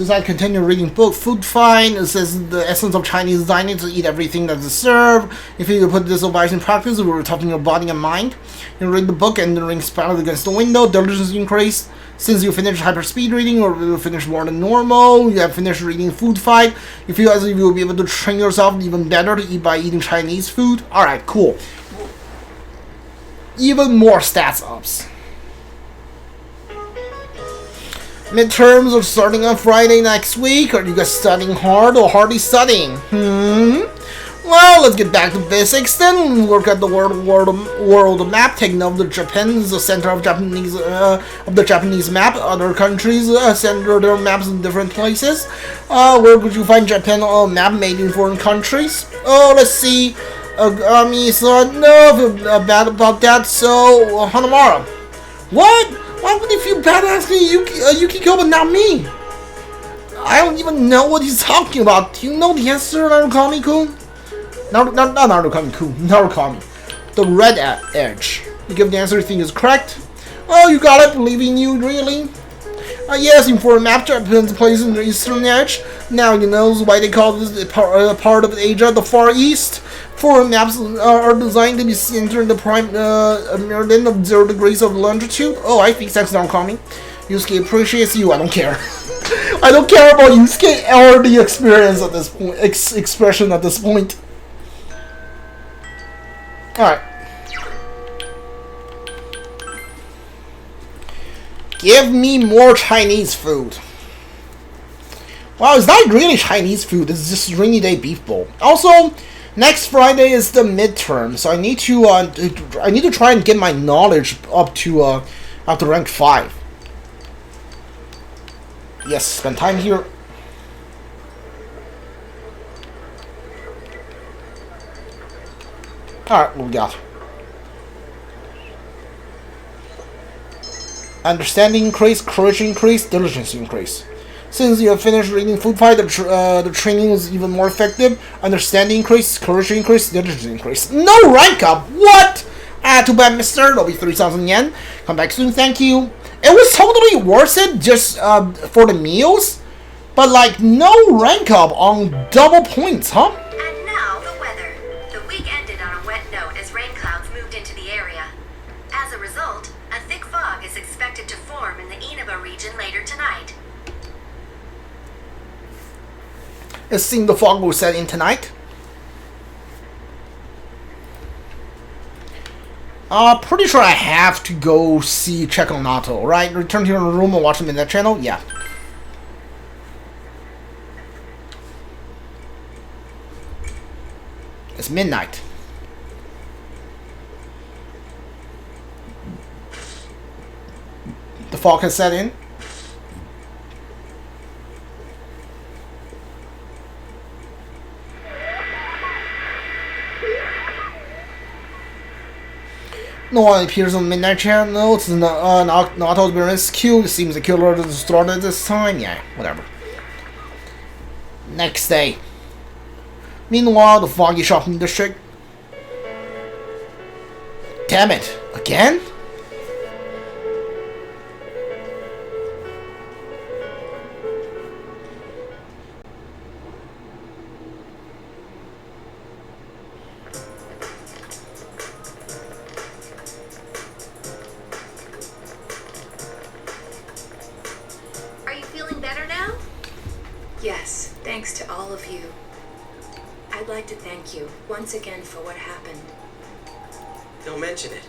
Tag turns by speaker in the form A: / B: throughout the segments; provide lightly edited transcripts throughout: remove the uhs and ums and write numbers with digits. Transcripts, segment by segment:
A: design continue reading book. Food fine. It says the essence of Chinese dining to eat everything that is served. If you put this advice in practice, we will toughen your body and mind. You read the book and the ring spattered against the window. Diligence increase. Since you finished hyperspeed reading or you finished more than normal, you have finished reading food fight. You feel as if you will be able to train yourself even better to eat by eating Chinese food. Alright, cool. Even more stats ups. Midterms are starting on Friday next week. Are you guys studying hard or hardly studying? Well, let's get back to basics then. Work at the world map. Take note of Japan is the center of the Japanese map. Other countries center their maps in different places. Where would you find Japan on a map made in foreign countries? Oh, let's see. Agami said no, I feel bad about that. So Hanamara, what? Why would he feel bad asking Yukiko but not me? I don't even know what he's talking about. Do you know the answer, Narukami-kun? Not Narukami-kun, Narukami. The red edge. You give the answer you think is correct? Oh, you got it, believe in you, really? Yes, in foreign map, Japan's place in the eastern edge. Now you know why they call this part of Asia the Far East. Foreign maps are designed to be centered in the prime meridian of 0 degrees of longitude. Oh, I think that's not coming. Yusuke appreciates you. I don't care. I don't care about Yusuke or the experience at this point. Expression at this point. Alright. Give me more Chinese food. Well, it's not really Chinese food. It's just rainy day beef bowl. Also, next Friday is the midterm, so I need to try and get my knowledge up to rank 5. Yes, spend time here. Alright, what we got? Understanding increase, courage increase, diligence increase. Since you have finished reading Food Fight, the training is even more effective. Understanding increase, courage increase, diligence increase. No rank up! What? Too bad, mister. That'll be 3,000 yen. Come back soon, thank you. It was totally worth it just for the meals, but like no rank up on double points, huh?
B: And now the weather. The week ended on a wet note as rain clouds moved into the area. As a result, a thick fog is expected to form in the Inaba region later tonight.
A: It seems the fog will set in tonight. Pretty sure I have to go check on Naoto, right? Return to your room and watch him in that channel? Yeah. It's midnight. The fog has set in. No one appears on the midnight channel. It's Naoto's been rescued. It seems the killer is started this time. Yeah, whatever. Next day. Meanwhile, the foggy shopping district. Damn it! Again?
C: Yes, thanks to all of you. I'd like to thank you once again for what happened.
D: Don't mention it.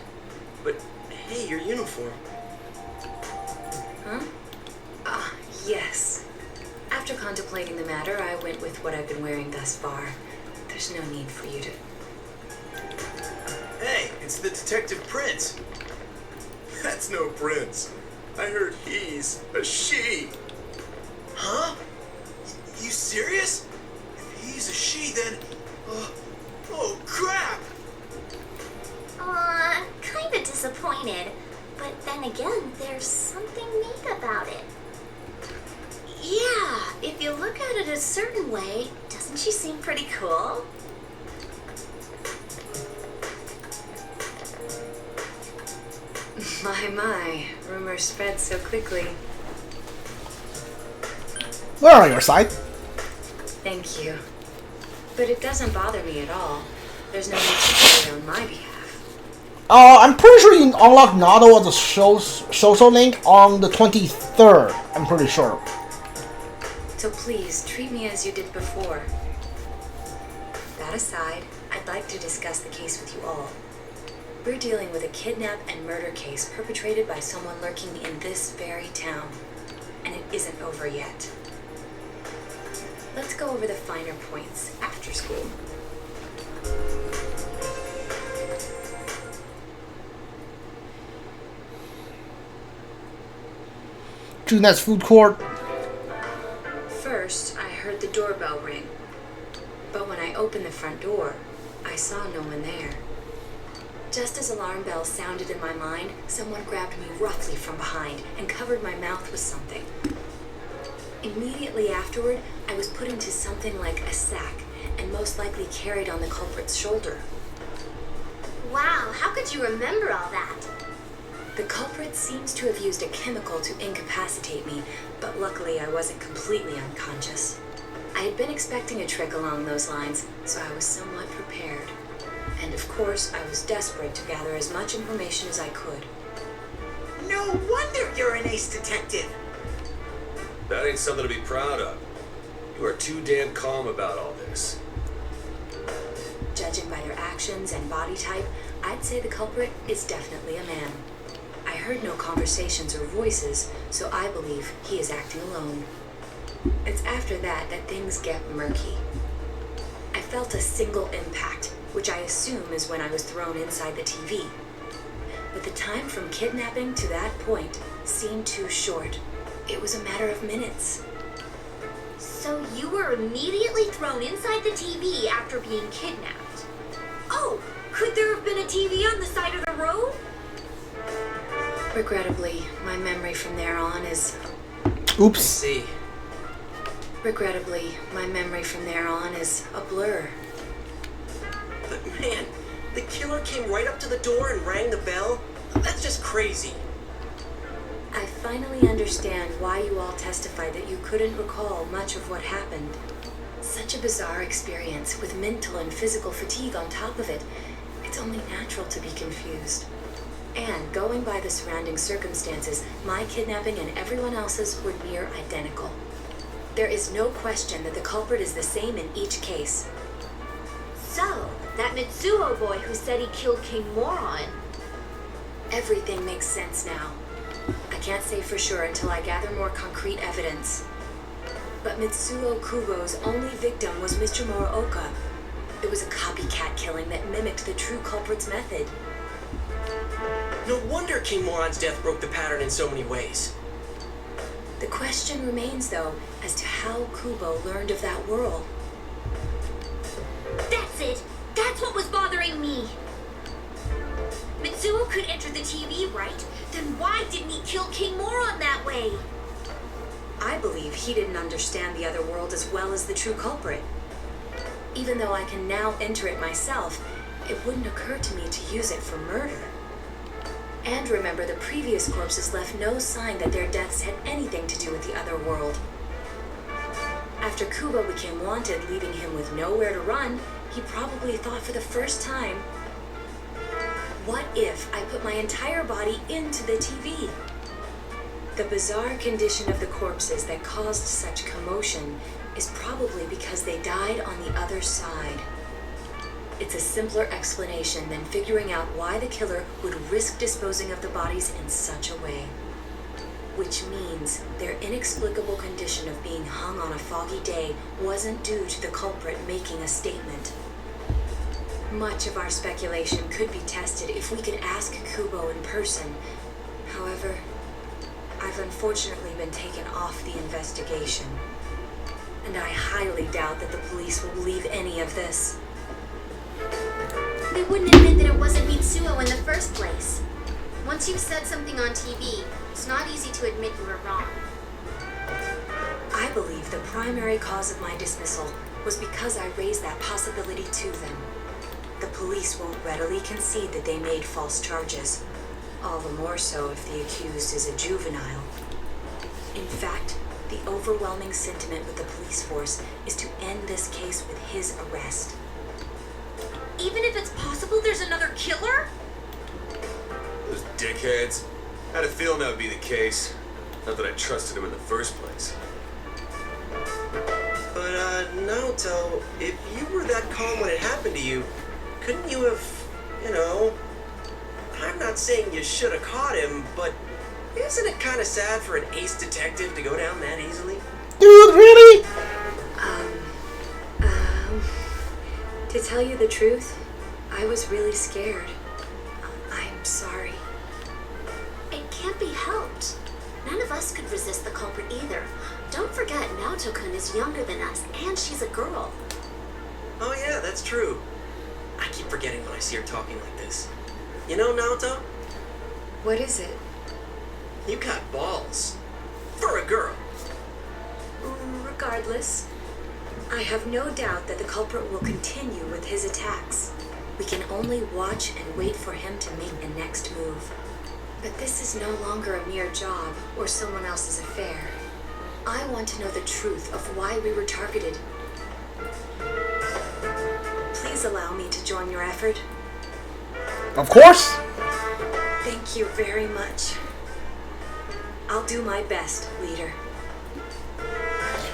D: But hey, your uniform.
C: Huh? Ah, yes. After contemplating the matter, I went with what I've been wearing thus far. There's no need for you to...
E: Hey, it's the Detective Prince. That's no prince. I heard he's a she. Huh? You serious? If he's a she, then... oh, crap!
F: Kinda disappointed. But then again, there's something neat about it. Yeah, if you look at it a certain way, doesn't she seem pretty cool?
C: My, rumors spread so quickly.
A: We're on your side.
C: Thank you. But it doesn't bother me at all. There's no need to worry on my behalf.
A: I'm pretty sure you unlock Naoto as a social link on the 23rd. I'm pretty sure.
C: So please, treat me as you did before. That aside, I'd like to discuss the case with you all. We're dealing with a kidnap and murder case perpetrated by someone lurking in this very town. And it isn't over yet. Let's go over the finer points after school.
A: Junette's food court.
C: First, I heard the doorbell ring. But when I opened the front door, I saw no one there. Just as alarm bells sounded in my mind, someone grabbed me roughly from behind and covered my mouth with something. Immediately afterward, I was put into something like a sack and most likely carried on the culprit's shoulder.
F: Wow, how could you remember all that?
C: The culprit seems to have used a chemical to incapacitate me, but luckily I wasn't completely unconscious. I had been expecting a trick along those lines, so I was somewhat prepared. And of course, I was desperate to gather as much information as I could.
G: No wonder you're an ace detective!
H: That ain't something to be proud of. You are too damn calm about all this.
C: Judging by their actions and body type, I'd say the culprit is definitely a man. I heard no conversations or voices, so I believe he is acting alone. It's after that that things get murky. I felt a single impact, which I assume is when I was thrown inside the TV. But the time from kidnapping to that point seemed too short. It was a matter of minutes.
F: So you were immediately thrown inside the TV after being kidnapped. Oh, could there have been a TV on the side of the road?
C: Regrettably, my memory from there on is...
A: Oops.
D: See.
C: Regrettably, my memory from there on is a blur.
D: But man, the killer came right up to the door and rang the bell? That's just crazy.
C: I finally understand why you all testified that you couldn't recall much of what happened. Such a bizarre experience with mental and physical fatigue on top of it. It's only natural to be confused. And going by the surrounding circumstances, my kidnapping and everyone else's were near identical. There is no question that the culprit is the same in each case.
F: So, that Mitsuo boy who said he killed King Moron.
C: Everything makes sense now. I can't say for sure until I gather more concrete evidence. But Mitsuo Kubo's only victim was Mr. Moroka. It was a copycat killing that mimicked the true culprit's method.
D: No wonder King Moron's death broke the pattern in so many ways.
C: The question remains, though, as to how Kubo learned of that world.
F: That's it! That's what was bothering me! Mitsuo could enter the TV, right? Then why didn't he kill King Moron that way?
C: I believe he didn't understand the other world as well as the true culprit. Even though I can now enter it myself, it wouldn't occur to me to use it for murder. And remember, the previous corpses left no sign that their deaths had anything to do with the other world. After Kubo became wanted, leaving him with nowhere to run, he probably thought for the first time, what if I put my entire body into the TV? The bizarre condition of the corpses that caused such commotion is probably because they died on the other side. It's a simpler explanation than figuring out why the killer would risk disposing of the bodies in such a way. Which means their inexplicable condition of being hung on a foggy day wasn't due to the culprit making a statement. Much of our speculation could be tested if we could ask Kubo in person. However, I've unfortunately been taken off the investigation. And I highly doubt that the police will believe any of this.
F: They wouldn't admit that it wasn't Mitsuo in the first place. Once you've said something on TV, it's not easy to admit you were wrong.
C: I believe the primary cause of my dismissal was because I raised that possibility to them. The police won't readily concede that they made false charges, all the more so if the accused is a juvenile. In fact, The overwhelming sentiment with the police force is to end this case with his arrest.
F: Even if it's possible there's another killer?
H: Those dickheads. I had a feeling that would be the case. Not that I trusted him in the first place.
D: But, Naoto, if you were that calm when it happened to you, couldn't you have, I'm not saying you should have caught him, but isn't it kind of sad for an ace detective to go down that easily?
A: Dude, really?
C: To tell you the truth, I was really scared. I'm sorry.
B: It can't be helped. None of us could resist the culprit either. Don't forget, Naoto-kun is younger than us, and she's a girl.
D: Oh yeah, that's true. I keep forgetting when I see her talking like this. You know, Naoto,
C: What is it?
D: you got balls. For a girl.
C: Regardless, I have no doubt that the culprit will continue with his attacks. We can only watch and wait for him to make the next move. But this is no longer a mere job or someone else's affair. I want to know the truth of why we were targeted. Please allow me to join your effort.
A: Of course.
C: Thank you very much. I'll do my best, leader.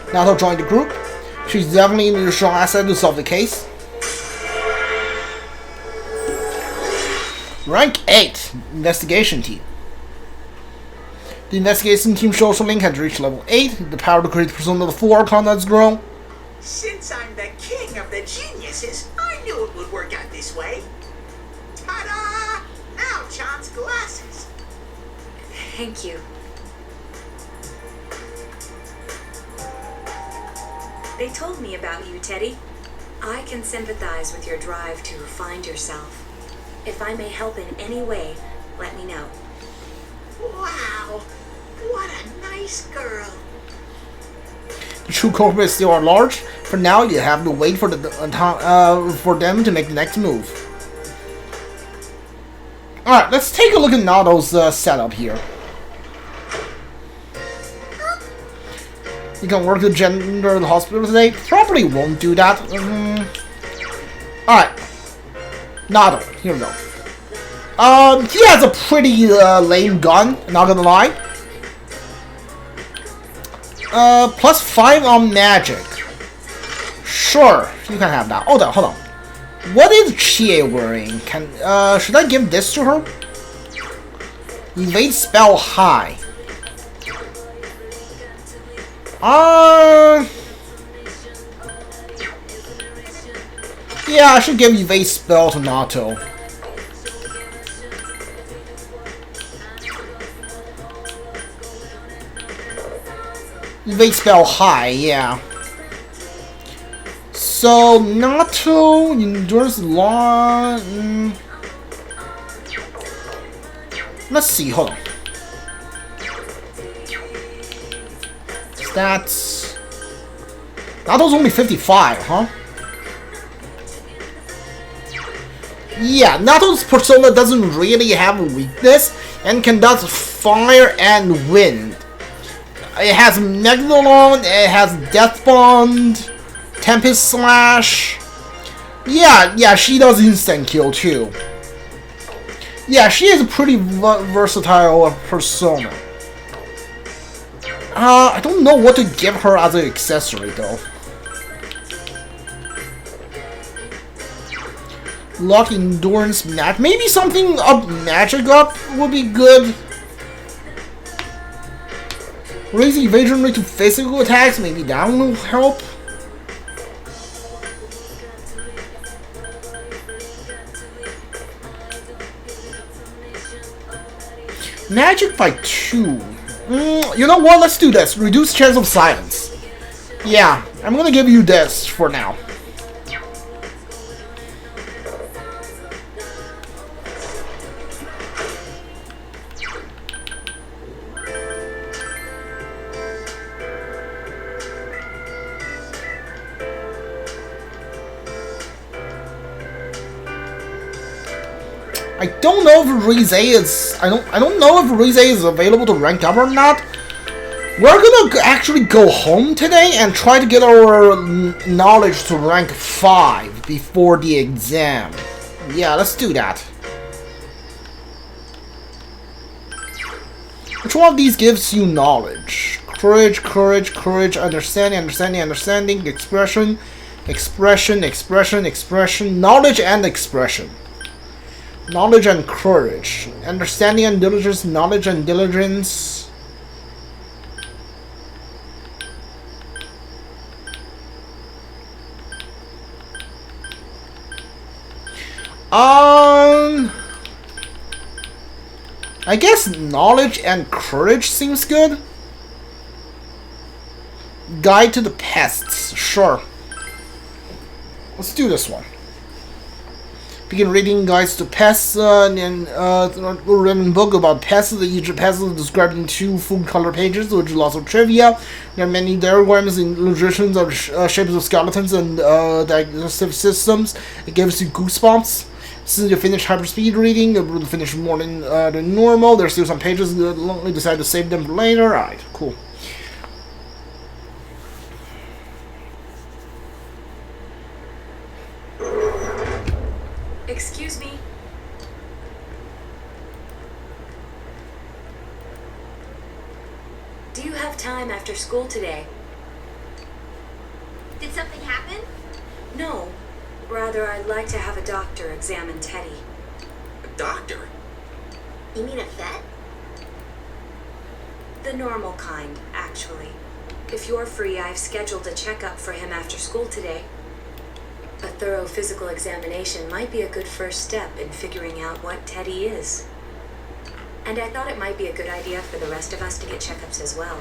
A: Naoto joined the group. She's definitely a strong asset to solve the case. Rank 8, Investigation Team. The investigation team social link has reached level 8. The power to create persona of the full archon has grown.
G: Since I'm the king of the geniuses, I knew it would work out this way. Ta-da! Now Chan's glasses.
C: Thank you. They told me about you, Teddy. I can sympathize with your drive to find yourself. If I may help in any way, let me know.
G: Wow, what a nice girl.
A: The true culprits still are large. For now, you have to wait for them to make the next move. Alright, let's take a look at Naoto's setup here. You can work the gender in the hospital today. Probably won't do that. Alright. Naoto, here we go. He has a pretty lame gun, not gonna lie. +5 on magic. Sure, you can have that. Hold on. What is Chie wearing? Should I give this to her? Evade spell high. Yeah, I should give evade spell to Naoto. Evade spell high, yeah. So Naoto endures long. Let's see. Hold on. Stats. Nato's only 55, huh? Yeah, Nato's persona doesn't really have a weakness and can dodge fire and wind. It has Megalon, it has Death Bond, Tempest Slash. Yeah, she does instant kill too. Yeah, she is a pretty versatile persona. I don't know what to give her as an accessory though. Luck, endurance, match. Maybe something up magic up would be good. Raise evasion rate to physical attacks, maybe that will help. Magic by 2. You know what? Let's do this. Reduce chance of silence. Yeah, I'm gonna give you this for now. I don't know if Rize is. I don't know if Rize is available to rank up or not. We're gonna actually go home today and try to get our knowledge to rank 5 before the exam. Yeah, let's do that. Which one of these gives you knowledge? Courage, courage, courage, understanding, understanding, understanding, expression, expression, expression, expression, knowledge and expression. Knowledge and courage. Understanding and diligence, knowledge and diligence. I guess knowledge and courage seems good. Guide to the pests, sure. Let's do this one. Begin reading guides to pests, and written book about pests. Each pest is described in 2 full color pages, which is lots of trivia. There are many diagrams and illustrations of shapes of skeletons and digestive systems. It gives you goosebumps. Since you finish hyperspeed reading, you'll finish more than normal. There's still some pages that you decide to save them for later. Alright, cool.
C: Excuse me. Do you have time after school today?
F: Did something happen?
C: No. Rather, I'd like to have a doctor examine Teddy.
D: A doctor?
F: You mean a vet?
C: The normal kind, actually. If you're free, I've scheduled a checkup for him after school today. A thorough physical examination might be a good first step in figuring out what Teddy is. And I thought it might be a good idea for the rest of us to get checkups as well.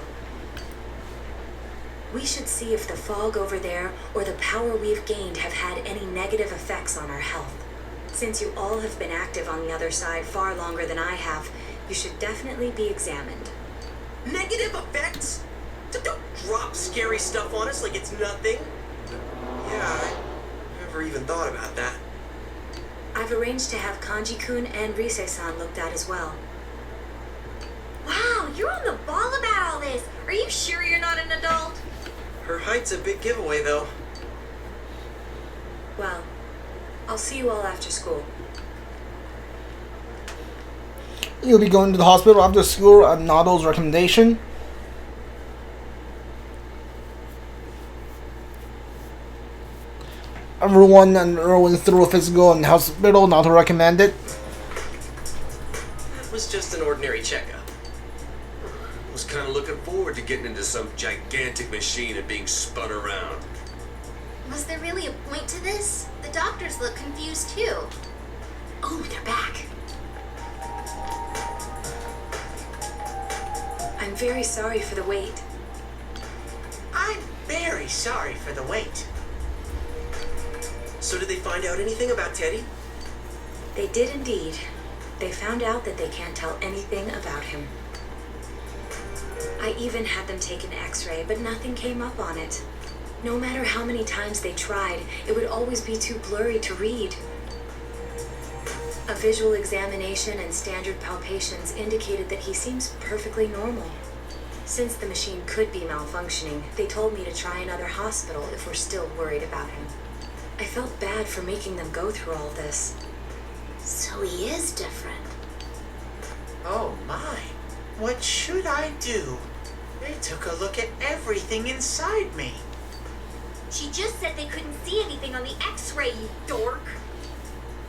C: We should see if the fog over there or the power we've gained have had any negative effects on our health. Since you all have been active on the other side far longer than I have, you should definitely be examined.
D: Negative effects? Don't drop scary stuff on us like it's nothing. Yeah, I never even thought about that.
C: I've arranged to have Kanji-kun and Rise-san looked at as well.
F: Wow, you're on the ball about all this. Are you sure you're not an adult?
D: Her height's a big giveaway, though.
C: Well, I'll see you all after school.
A: You'll be going to the hospital after school at Naoto's recommendation. Everyone went through a physical and hospital, Naoto recommended.
D: It was just an ordinary checkup.
H: Was kind of looking forward to getting into some gigantic machine and being spun around.
F: Was there really a point to this? The doctors look confused too. Oh, they're back.
C: I'm very sorry for the wait.
G: I'm very sorry for the wait.
D: So did they find out anything about Teddy?
C: They did indeed. They found out that they can't tell anything about him. I even had them take an x-ray, but nothing came up on it. No matter how many times they tried, it would always be too blurry to read. A visual examination and standard palpations indicated that he seems perfectly normal. Since the machine could be malfunctioning, they told me to try another hospital if we're still worried about him. I felt bad for making them go through all this.
F: So he is different.
G: Oh my. What should I do? They took a look at everything inside me.
F: She just said they couldn't see anything on the x-ray, you dork.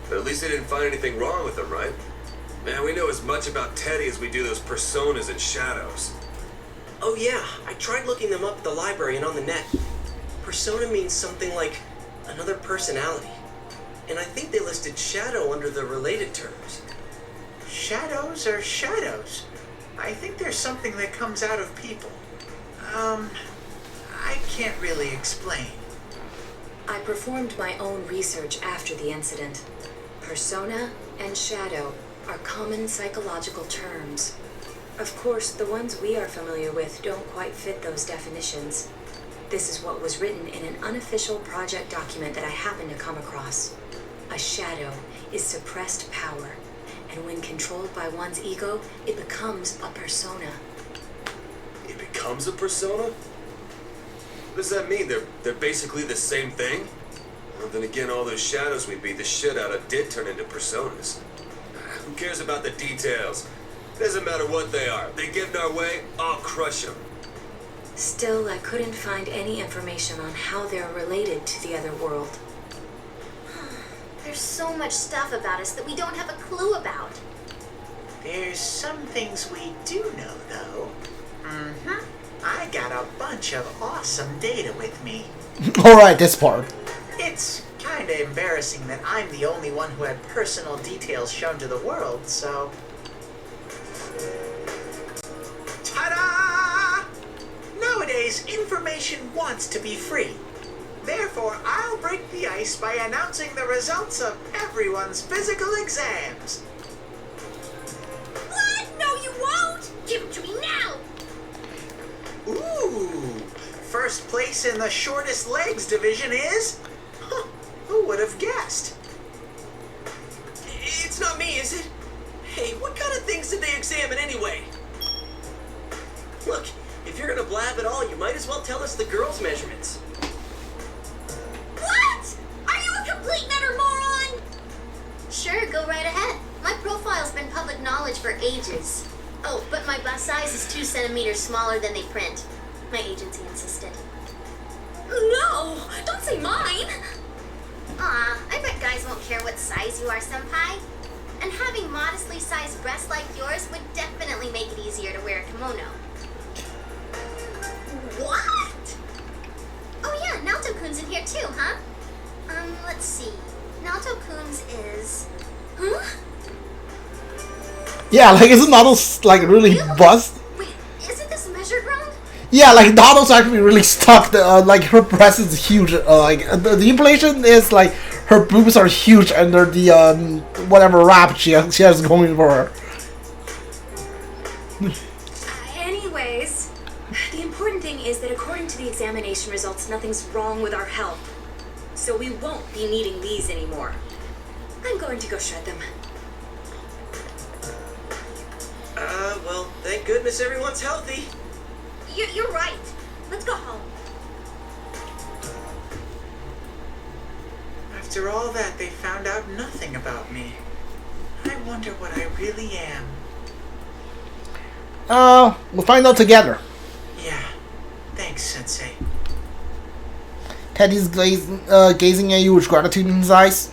H: But at least they didn't find anything wrong with him, right? Man, we know as much about Teddy as we do those personas and shadows.
D: Oh yeah, I tried looking them up at the library and on the net. Persona means something like another personality. And I think they listed shadow under the related terms.
G: Shadows are shadows. I think there's something that comes out of people. I can't really explain.
C: I performed my own research after the incident. Persona and shadow are common psychological terms. Of course, the ones we are familiar with don't quite fit those definitions. This is what was written in an unofficial project document that I happened to come across. A shadow is suppressed power, and when controlled by one's ego, it becomes a persona.
H: It becomes a persona? What does that mean? They're basically the same thing? Well, then again, all those shadows we beat the shit out of did turn into personas. Who cares about the details? Doesn't matter what they are. They get in our way, I'll crush them.
C: Still, I couldn't find any information on how they're related to the other world.
F: There's so much stuff about us that we don't have a clue about.
G: There's some things we do know, though. I got a bunch of awesome data with me.
A: Alright, this part.
G: It's kinda embarrassing that I'm the only one who had personal details shown to the world, so... Ta-da! Nowadays, information wants to be free. Therefore, I'll break the ice by announcing the results of everyone's physical exams.
F: What? No, you won't! Give them to me now!
G: Ooh! First place in the shortest legs division is... Huh, who would have guessed?
D: It's not me, is it? Hey, what kind of things did they examine anyway? Look, if you're gonna blab at all, you might as well tell us the girls' measurements.
F: What? Are you a complete and utter moron? Sure, go right ahead. My profile's been public knowledge for ages. Oh, but my bust size is 2 centimeters smaller than they print. My agency insisted.
C: No! Don't say mine!
F: Aw, I bet guys won't care what size you are, senpai. And having modestly sized breasts like yours would definitely make it easier to wear a kimono. What? Oh yeah, Naoto-kun's in here too, huh? Let's see. Naoto-kun's is... Huh?
A: Yeah, like, isn't Naruto's, like, really bust?
F: Wait, isn't this measured wrong?
A: Yeah, like, Naruto's actually really stuck. Like, her breast is huge. The implication is, like, her boobs are huge under the, whatever wrap she has going for her.
C: Anyways, the important thing is that according to the examination results, nothing's wrong with our health. So we won't be needing these anymore. I'm going to go shred them.
D: Well, thank goodness everyone's healthy.
F: You're right. Let's go home.
G: After all that, they found out nothing about me. I wonder what I really am.
A: We'll find out together.
G: Yeah. Thanks, Sensei.
A: Teddy's gazing at you with gratitude in his eyes.